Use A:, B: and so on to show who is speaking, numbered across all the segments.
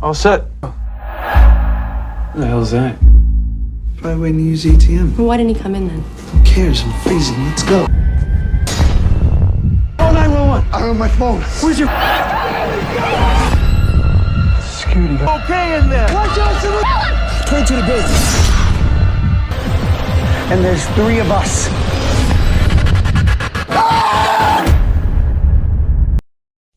A: All set. Who the hell's that?
B: Probably waiting to use ATM.
C: Well, why didn't he come in then?
B: Who cares? I'm freezing. Let's go.
A: Oh, 911.
B: I don't have my phone.
A: Where's your security guard? Okay in there. Watch out, someone.
B: Turn to the building. And there's 3 of us.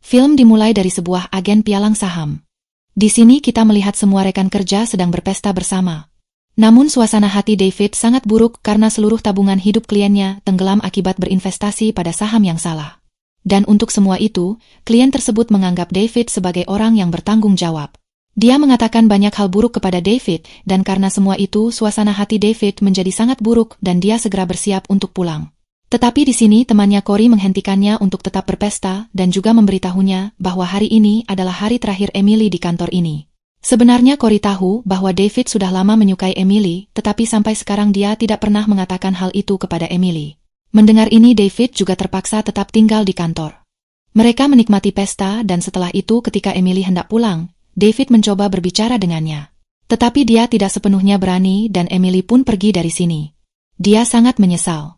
D: Film dimulai dari sebuah agen pialang saham. Di sini kita melihat semua rekan kerja sedang berpesta bersama. Namun suasana hati David sangat buruk karena seluruh tabungan hidup kliennya tenggelam akibat berinvestasi pada saham yang salah. Dan untuk semua itu, klien tersebut menganggap David sebagai orang yang bertanggung jawab. Dia mengatakan banyak hal buruk kepada David, dan karena semua itu suasana hati David menjadi sangat buruk dan dia segera bersiap untuk pulang. Tetapi di sini temannya Cory menghentikannya untuk tetap berpesta dan juga memberitahunya bahwa hari ini adalah hari terakhir Emily di kantor ini. Sebenarnya Cory tahu bahwa David sudah lama menyukai Emily, tetapi sampai sekarang dia tidak pernah mengatakan hal itu kepada Emily. Mendengar ini David juga terpaksa tetap tinggal di kantor. Mereka menikmati pesta dan setelah itu ketika Emily hendak pulang, David mencoba berbicara dengannya. Tetapi dia tidak sepenuhnya berani dan Emily pun pergi dari sini. Dia sangat menyesal.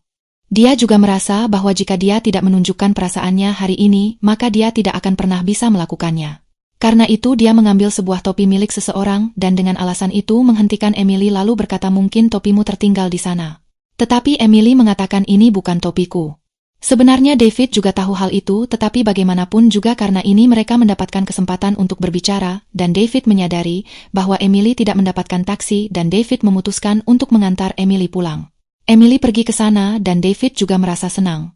D: Dia juga merasa bahwa jika dia tidak menunjukkan perasaannya hari ini, maka dia tidak akan pernah bisa melakukannya. Karena itu dia mengambil sebuah topi milik seseorang dan dengan alasan itu menghentikan Emily lalu berkata mungkin topimu tertinggal di sana. Tetapi Emily mengatakan ini bukan topiku. Sebenarnya David juga tahu hal itu tetapi bagaimanapun juga karena ini mereka mendapatkan kesempatan untuk berbicara dan David menyadari bahwa Emily tidak mendapatkan taksi dan David memutuskan untuk mengantar Emily pulang. Emily pergi ke sana dan David juga merasa senang.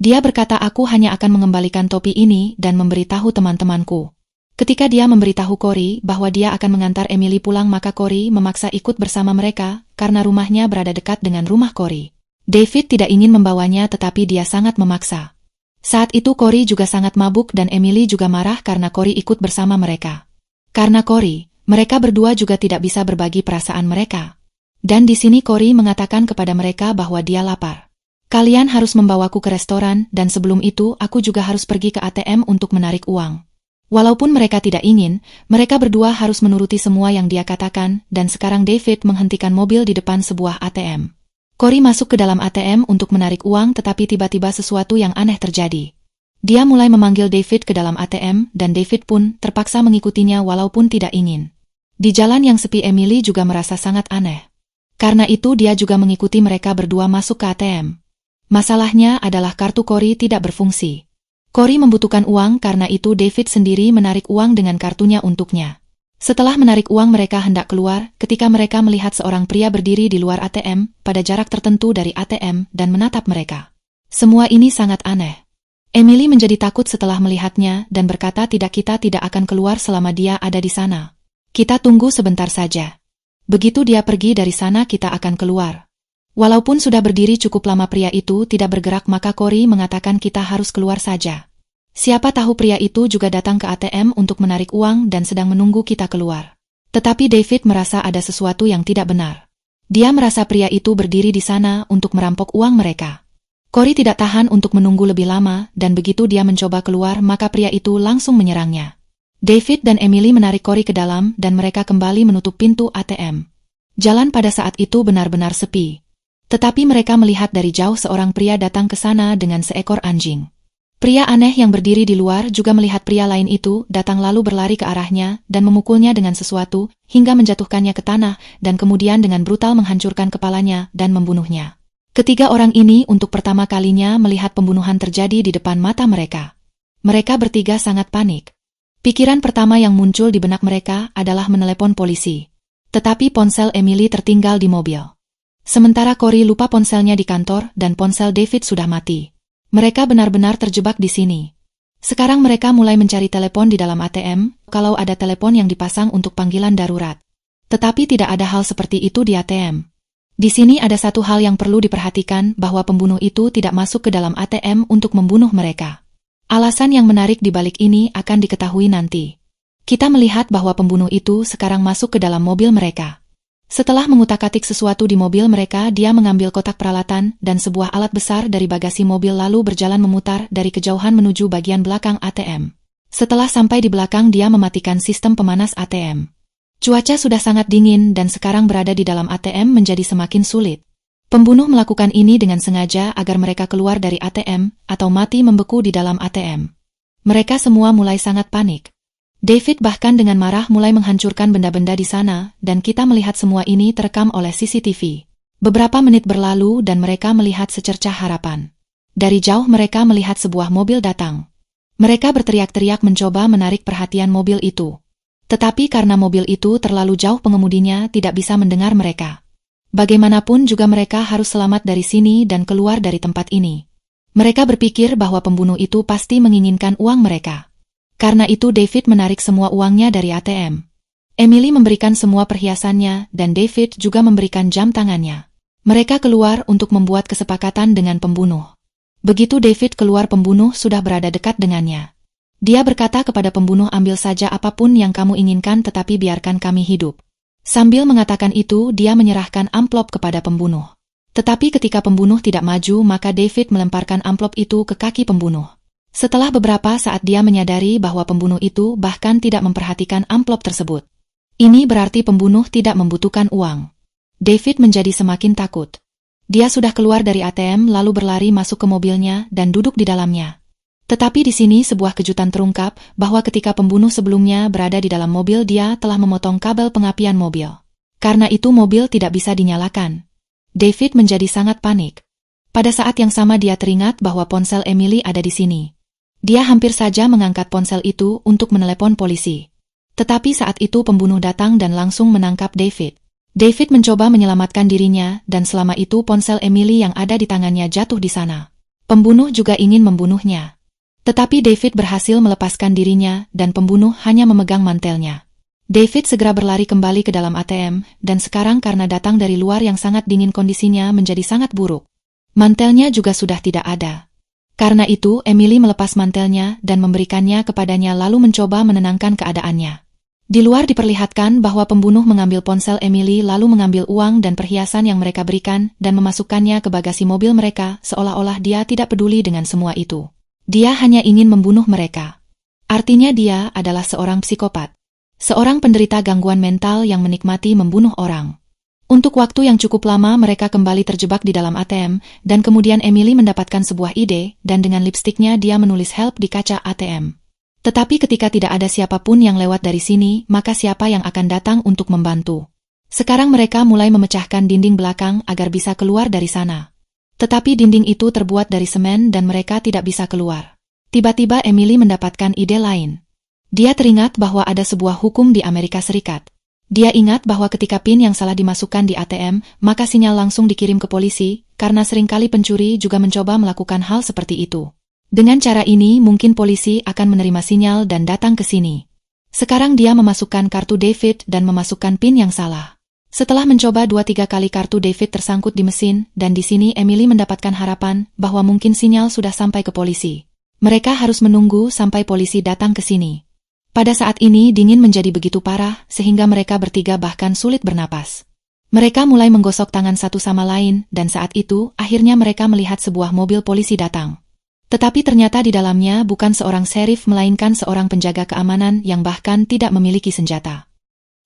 D: Dia berkata aku hanya akan mengembalikan topi ini dan memberitahu teman-temanku. Ketika dia memberitahu Cory bahwa dia akan mengantar Emily pulang maka Cory memaksa ikut bersama mereka karena rumahnya berada dekat dengan rumah Cory. David tidak ingin membawanya tetapi dia sangat memaksa. Saat itu Cory juga sangat mabuk dan Emily juga marah karena Cory ikut bersama mereka. Karena Cory, mereka berdua juga tidak bisa berbagi perasaan mereka. Dan di sini Cory mengatakan kepada mereka bahwa dia lapar. Kalian harus membawaku ke restoran dan sebelum itu aku juga harus pergi ke ATM untuk menarik uang. Walaupun mereka tidak ingin, mereka berdua harus menuruti semua yang dia katakan dan sekarang David menghentikan mobil di depan sebuah ATM. Cory masuk ke dalam ATM untuk menarik uang tetapi tiba-tiba sesuatu yang aneh terjadi. Dia mulai memanggil David ke dalam ATM dan David pun terpaksa mengikutinya walaupun tidak ingin. Di jalan yang sepi Emily juga merasa sangat aneh. Karena itu dia juga mengikuti mereka berdua masuk ke ATM. Masalahnya adalah kartu Cory tidak berfungsi. Cory membutuhkan uang karena itu David sendiri menarik uang dengan kartunya untuknya. Setelah menarik uang mereka hendak keluar ketika mereka melihat seorang pria berdiri di luar ATM pada jarak tertentu dari ATM dan menatap mereka. Semua ini sangat aneh. Emily menjadi takut setelah melihatnya dan berkata kita tidak akan keluar selama dia ada di sana. Kita tunggu sebentar saja. Begitu dia pergi dari sana kita akan keluar. Walaupun sudah berdiri cukup lama pria itu tidak bergerak maka Cory mengatakan kita harus keluar saja. Siapa tahu pria itu juga datang ke ATM untuk menarik uang dan sedang menunggu kita keluar. Tetapi David merasa ada sesuatu yang tidak benar. Dia merasa pria itu berdiri di sana untuk merampok uang mereka. Cory tidak tahan untuk menunggu lebih lama dan begitu dia mencoba keluar maka pria itu langsung menyerangnya. David dan Emily menarik Cory ke dalam dan mereka kembali menutup pintu ATM. Jalan pada saat itu benar-benar sepi. Tetapi mereka melihat dari jauh seorang pria datang ke sana dengan seekor anjing. Pria aneh yang berdiri di luar juga melihat pria lain itu datang lalu berlari ke arahnya dan memukulnya dengan sesuatu hingga menjatuhkannya ke tanah dan kemudian dengan brutal menghancurkan kepalanya dan membunuhnya. Ketiga orang ini untuk pertama kalinya melihat pembunuhan terjadi di depan mata mereka. Mereka bertiga sangat panik. Pikiran pertama yang muncul di benak mereka adalah menelepon polisi. Tetapi ponsel Emily tertinggal di mobil. Sementara Cory lupa ponselnya di kantor dan ponsel David sudah mati. Mereka benar-benar terjebak di sini. Sekarang mereka mulai mencari telepon di dalam ATM, kalau ada telepon yang dipasang untuk panggilan darurat. Tetapi tidak ada hal seperti itu di ATM. Di sini ada satu hal yang perlu diperhatikan bahwa pembunuh itu tidak masuk ke dalam ATM untuk membunuh mereka. Alasan yang menarik di balik ini akan diketahui nanti. Kita melihat bahwa pembunuh itu sekarang masuk ke dalam mobil mereka. Setelah mengutak-atik sesuatu di mobil mereka, dia mengambil kotak peralatan dan sebuah alat besar dari bagasi mobil lalu berjalan memutar dari kejauhan menuju bagian belakang ATM. Setelah sampai di belakang, dia mematikan sistem pemanas ATM. Cuaca sudah sangat dingin dan sekarang berada di dalam ATM menjadi semakin sulit. Pembunuh melakukan ini dengan sengaja agar mereka keluar dari ATM atau mati membeku di dalam ATM. Mereka semua mulai sangat panik. David bahkan dengan marah mulai menghancurkan benda-benda di sana, dan kita melihat semua ini terekam oleh CCTV. Beberapa menit berlalu dan mereka melihat secercah harapan. Dari jauh mereka melihat sebuah mobil datang. Mereka berteriak-teriak mencoba menarik perhatian mobil itu. Tetapi karena mobil itu terlalu jauh, pengemudinya tidak bisa mendengar mereka. Bagaimanapun juga mereka harus selamat dari sini dan keluar dari tempat ini. Mereka berpikir bahwa pembunuh itu pasti menginginkan uang mereka. Karena itu David menarik semua uangnya dari ATM. Emily memberikan semua perhiasannya dan David juga memberikan jam tangannya. Mereka keluar untuk membuat kesepakatan dengan pembunuh. Begitu David keluar, pembunuh sudah berada dekat dengannya. Dia berkata kepada pembunuh, "Ambil saja apapun yang kamu inginkan tetapi biarkan kami hidup." Sambil mengatakan itu, dia menyerahkan amplop kepada pembunuh. Tetapi ketika pembunuh tidak maju, maka David melemparkan amplop itu ke kaki pembunuh. Setelah beberapa saat dia menyadari bahwa pembunuh itu bahkan tidak memperhatikan amplop tersebut. Ini berarti pembunuh tidak membutuhkan uang. David menjadi semakin takut. Dia sudah keluar dari ATM lalu berlari masuk ke mobilnya dan duduk di dalamnya. Tetapi di sini sebuah kejutan terungkap bahwa ketika pembunuh sebelumnya berada di dalam mobil, dia telah memotong kabel pengapian mobil. Karena itu mobil tidak bisa dinyalakan. David menjadi sangat panik. Pada saat yang sama dia teringat bahwa ponsel Emily ada di sini. Dia hampir saja mengangkat ponsel itu untuk menelepon polisi. Tetapi saat itu pembunuh datang dan langsung menangkap David. David mencoba menyelamatkan dirinya dan selama itu ponsel Emily yang ada di tangannya jatuh di sana. Pembunuh juga ingin membunuhnya. Tetapi David berhasil melepaskan dirinya dan pembunuh hanya memegang mantelnya. David segera berlari kembali ke dalam ATM dan sekarang karena datang dari luar yang sangat dingin, kondisinya menjadi sangat buruk. Mantelnya juga sudah tidak ada. Karena itu Emily melepas mantelnya dan memberikannya kepadanya lalu mencoba menenangkan keadaannya. Di luar diperlihatkan bahwa pembunuh mengambil ponsel Emily lalu mengambil uang dan perhiasan yang mereka berikan dan memasukkannya ke bagasi mobil mereka seolah-olah dia tidak peduli dengan semua itu. Dia hanya ingin membunuh mereka. Artinya dia adalah seorang psikopat. Seorang penderita gangguan mental yang menikmati membunuh orang. Untuk waktu yang cukup lama mereka kembali terjebak di dalam ATM, dan kemudian Emily mendapatkan sebuah ide, dan dengan lipstiknya dia menulis help di kaca ATM. Tetapi ketika tidak ada siapapun yang lewat dari sini, maka siapa yang akan datang untuk membantu? Sekarang mereka mulai memecahkan dinding belakang agar bisa keluar dari sana. Tetapi dinding itu terbuat dari semen dan mereka tidak bisa keluar. Tiba-tiba Emily mendapatkan ide lain. Dia teringat bahwa ada sebuah hukum di Amerika Serikat. Dia ingat bahwa ketika PIN yang salah dimasukkan di ATM, maka sinyal langsung dikirim ke polisi, karena seringkali pencuri juga mencoba melakukan hal seperti itu. Dengan cara ini mungkin polisi akan menerima sinyal dan datang ke sini. Sekarang dia memasukkan kartu David dan memasukkan PIN yang salah. Setelah mencoba 2-3 kali, kartu David tersangkut di mesin, dan di sini Emily mendapatkan harapan bahwa mungkin sinyal sudah sampai ke polisi. Mereka harus menunggu sampai polisi datang ke sini. Pada saat ini dingin menjadi begitu parah sehingga mereka bertiga bahkan sulit bernapas. Mereka mulai menggosok tangan satu sama lain dan saat itu akhirnya mereka melihat sebuah mobil polisi datang. Tetapi ternyata di dalamnya bukan seorang sheriff melainkan seorang penjaga keamanan yang bahkan tidak memiliki senjata.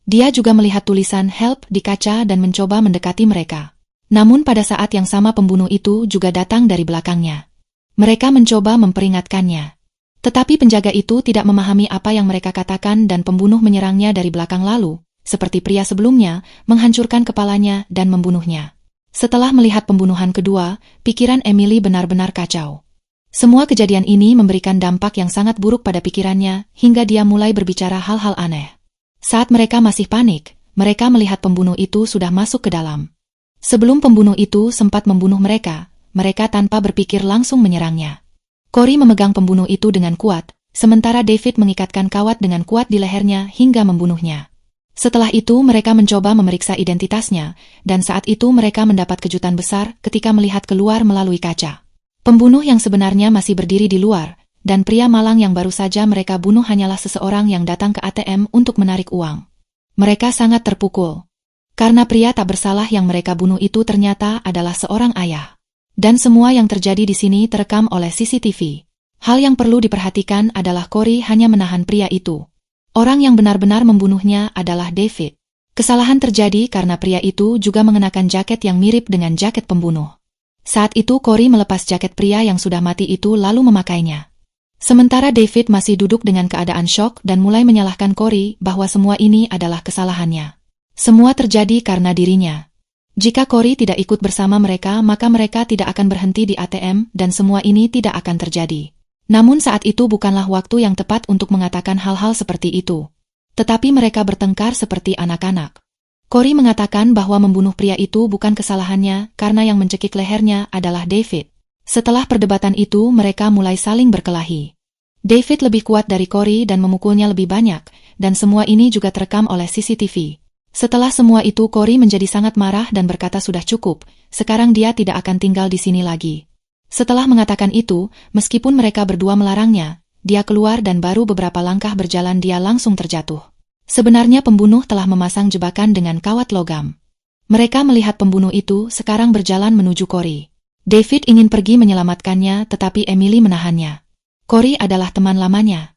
D: Dia juga melihat tulisan help di kaca dan mencoba mendekati mereka. Namun pada saat yang sama pembunuh itu juga datang dari belakangnya. Mereka mencoba memperingatkannya. Tetapi penjaga itu tidak memahami apa yang mereka katakan dan pembunuh menyerangnya dari belakang lalu, seperti pria sebelumnya, menghancurkan kepalanya dan membunuhnya. Setelah melihat pembunuhan kedua, pikiran Emily benar-benar kacau. Semua kejadian ini memberikan dampak yang sangat buruk pada pikirannya hingga dia mulai berbicara hal-hal aneh. Saat mereka masih panik, mereka melihat pembunuh itu sudah masuk ke dalam. Sebelum pembunuh itu sempat membunuh mereka, mereka tanpa berpikir langsung menyerangnya. Corey memegang pembunuh itu dengan kuat, sementara David mengikatkan kawat dengan kuat di lehernya hingga membunuhnya. Setelah itu mereka mencoba memeriksa identitasnya, dan saat itu mereka mendapat kejutan besar ketika melihat keluar melalui kaca. Pembunuh yang sebenarnya masih berdiri di luar, dan pria malang yang baru saja mereka bunuh hanyalah seseorang yang datang ke ATM untuk menarik uang. Mereka sangat terpukul. Karena pria tak bersalah yang mereka bunuh itu ternyata adalah seorang ayah. Dan semua yang terjadi di sini terekam oleh CCTV. Hal yang perlu diperhatikan adalah Corey hanya menahan pria itu. Orang yang benar-benar membunuhnya adalah David. Kesalahan terjadi karena pria itu juga mengenakan jaket yang mirip dengan jaket pembunuh. Saat itu Corey melepas jaket pria yang sudah mati itu lalu memakainya. Sementara David masih duduk dengan keadaan syok dan mulai menyalahkan Corey bahwa semua ini adalah kesalahannya. Semua terjadi karena dirinya. Jika Corey tidak ikut bersama mereka, maka mereka tidak akan berhenti di ATM dan semua ini tidak akan terjadi. Namun saat itu bukanlah waktu yang tepat untuk mengatakan hal-hal seperti itu. Tetapi mereka bertengkar seperti anak-anak. Corey mengatakan bahwa membunuh pria itu bukan kesalahannya karena yang mencekik lehernya adalah David. Setelah perdebatan itu, mereka mulai saling berkelahi. David lebih kuat dari Corey dan memukulnya lebih banyak, dan semua ini juga terekam oleh CCTV. Setelah semua itu, Corey menjadi sangat marah dan berkata sudah cukup, sekarang dia tidak akan tinggal di sini lagi. Setelah mengatakan itu, meskipun mereka berdua melarangnya, dia keluar dan baru beberapa langkah berjalan dia langsung terjatuh. Sebenarnya pembunuh telah memasang jebakan dengan kawat logam. Mereka melihat pembunuh itu sekarang berjalan menuju Corey. David ingin pergi menyelamatkannya, tetapi Emily menahannya. Corey adalah teman lamanya.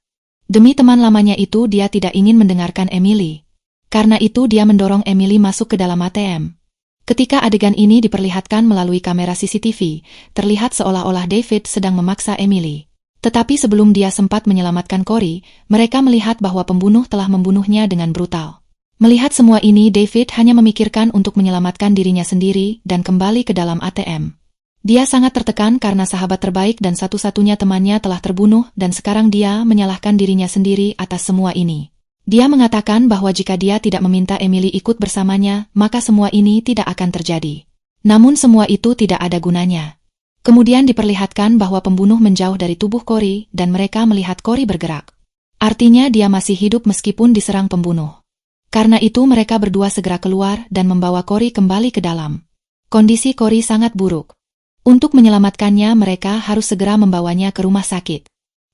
D: Demi teman lamanya itu dia tidak ingin mendengarkan Emily. Karena itu dia mendorong Emily masuk ke dalam ATM. Ketika adegan ini diperlihatkan melalui kamera CCTV, terlihat seolah-olah David sedang memaksa Emily. Tetapi sebelum dia sempat menyelamatkan Corey, mereka melihat bahwa pembunuh telah membunuhnya dengan brutal. Melihat semua ini, David hanya memikirkan untuk menyelamatkan dirinya sendiri dan kembali ke dalam ATM. Dia sangat tertekan karena sahabat terbaik dan satu-satunya temannya telah terbunuh dan sekarang dia menyalahkan dirinya sendiri atas semua ini. Dia mengatakan bahwa jika dia tidak meminta Emily ikut bersamanya, maka semua ini tidak akan terjadi. Namun semua itu tidak ada gunanya. Kemudian diperlihatkan bahwa pembunuh menjauh dari tubuh Corey dan mereka melihat Corey bergerak. Artinya dia masih hidup meskipun diserang pembunuh. Karena itu mereka berdua segera keluar dan membawa Corey kembali ke dalam. Kondisi Corey sangat buruk. Untuk menyelamatkannya mereka harus segera membawanya ke rumah sakit.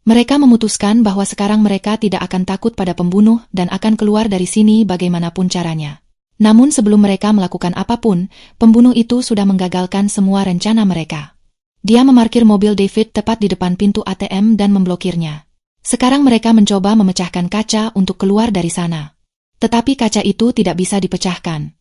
D: Mereka memutuskan bahwa sekarang mereka tidak akan takut pada pembunuh dan akan keluar dari sini bagaimanapun caranya. Namun sebelum mereka melakukan apapun, pembunuh itu sudah menggagalkan semua rencana mereka. Dia memarkir mobil David tepat di depan pintu ATM dan memblokirnya. Sekarang mereka mencoba memecahkan kaca untuk keluar dari sana. Tetapi kaca itu tidak bisa dipecahkan.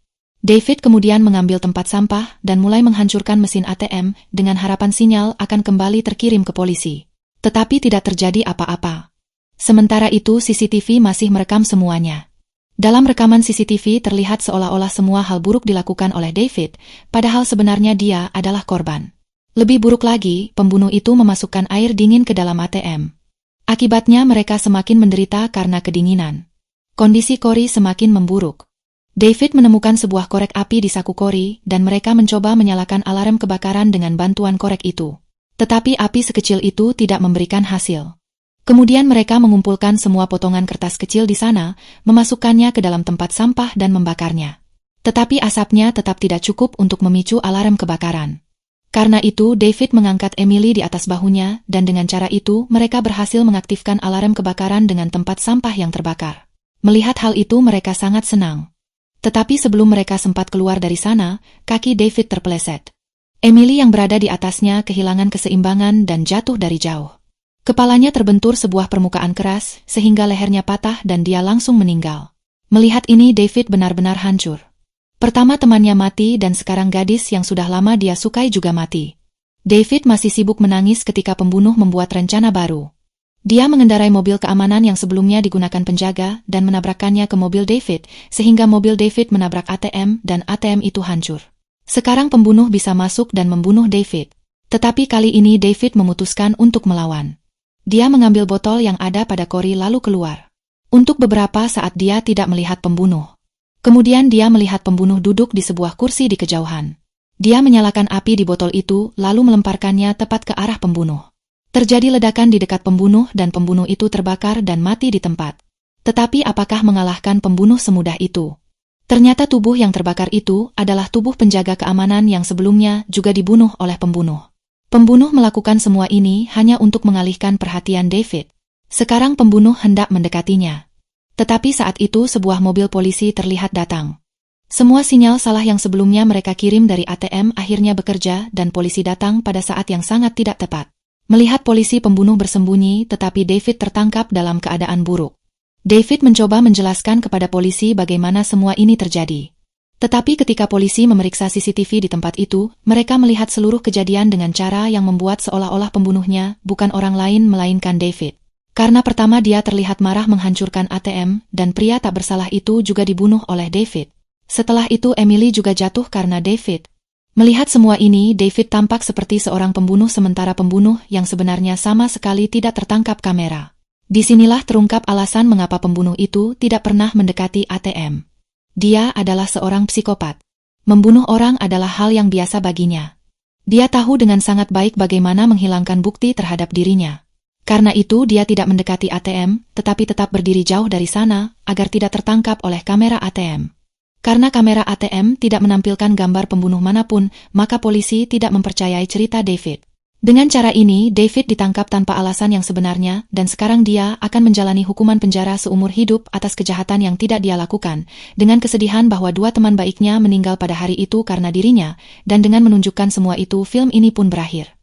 D: David kemudian mengambil tempat sampah dan mulai menghancurkan mesin ATM dengan harapan sinyal akan kembali terkirim ke polisi. Tetapi tidak terjadi apa-apa. Sementara itu CCTV masih merekam semuanya. Dalam rekaman CCTV terlihat seolah-olah semua hal buruk dilakukan oleh David, padahal sebenarnya dia adalah korban. Lebih buruk lagi, pembunuh itu memasukkan air dingin ke dalam ATM. Akibatnya mereka semakin menderita karena kedinginan. Kondisi Corey semakin memburuk. David menemukan sebuah korek api di saku Corey dan mereka mencoba menyalakan alarm kebakaran dengan bantuan korek itu. Tetapi api sekecil itu tidak memberikan hasil. Kemudian mereka mengumpulkan semua potongan kertas kecil di sana, memasukkannya ke dalam tempat sampah dan membakarnya. Tetapi asapnya tetap tidak cukup untuk memicu alarm kebakaran. Karena itu David mengangkat Emily di atas bahunya dan dengan cara itu mereka berhasil mengaktifkan alarm kebakaran dengan tempat sampah yang terbakar. Melihat hal itu mereka sangat senang. Tetapi sebelum mereka sempat keluar dari sana, kaki David terpeleset. Emily yang berada di atasnya kehilangan keseimbangan dan jatuh dari jauh. Kepalanya terbentur sebuah permukaan keras sehingga lehernya patah dan dia langsung meninggal. Melihat ini David benar-benar hancur. Pertama temannya mati dan sekarang gadis yang sudah lama dia sukai juga mati. David masih sibuk menangis ketika pembunuh membuat rencana baru. Dia mengendarai mobil keamanan yang sebelumnya digunakan penjaga dan menabrakkannya ke mobil David sehingga mobil David menabrak ATM dan ATM itu hancur. Sekarang pembunuh bisa masuk dan membunuh David. Tetapi kali ini David memutuskan untuk melawan. Dia mengambil botol yang ada pada Corey lalu keluar. Untuk beberapa saat dia tidak melihat pembunuh. Kemudian dia melihat pembunuh duduk di sebuah kursi di kejauhan. Dia menyalakan api di botol itu lalu melemparkannya tepat ke arah pembunuh. Terjadi ledakan di dekat pembunuh dan pembunuh itu terbakar dan mati di tempat. Tetapi apakah mengalahkan pembunuh semudah itu? Ternyata tubuh yang terbakar itu adalah tubuh penjaga keamanan yang sebelumnya juga dibunuh oleh pembunuh. Pembunuh melakukan semua ini hanya untuk mengalihkan perhatian David. Sekarang pembunuh hendak mendekatinya. Tetapi saat itu sebuah mobil polisi terlihat datang. Semua sinyal salah yang sebelumnya mereka kirim dari ATM akhirnya bekerja dan polisi datang pada saat yang sangat tidak tepat. Melihat polisi pembunuh bersembunyi, tetapi David tertangkap dalam keadaan buruk. David mencoba menjelaskan kepada polisi bagaimana semua ini terjadi. Tetapi ketika polisi memeriksa CCTV di tempat itu, mereka melihat seluruh kejadian dengan cara yang membuat seolah-olah pembunuhnya bukan orang lain melainkan David. Karena pertama dia terlihat marah menghancurkan ATM, dan pria tak bersalah itu juga dibunuh oleh David. Setelah itu Emily juga jatuh karena David. Melihat semua ini, David tampak seperti seorang pembunuh sementara pembunuh yang sebenarnya sama sekali tidak tertangkap kamera. Disinilah terungkap alasan mengapa pembunuh itu tidak pernah mendekati ATM. Dia adalah seorang psikopat. Membunuh orang adalah hal yang biasa baginya. Dia tahu dengan sangat baik bagaimana menghilangkan bukti terhadap dirinya. Karena itu dia tidak mendekati ATM, tetapi tetap berdiri jauh dari sana agar tidak tertangkap oleh kamera ATM. Karena kamera ATM tidak menampilkan gambar pembunuh manapun, maka polisi tidak mempercayai cerita David. Dengan cara ini, David ditangkap tanpa alasan yang sebenarnya, dan sekarang dia akan menjalani hukuman penjara seumur hidup atas kejahatan yang tidak dia lakukan, dengan kesedihan bahwa dua teman baiknya meninggal pada hari itu karena dirinya, dan dengan menunjukkan semua itu film ini pun berakhir.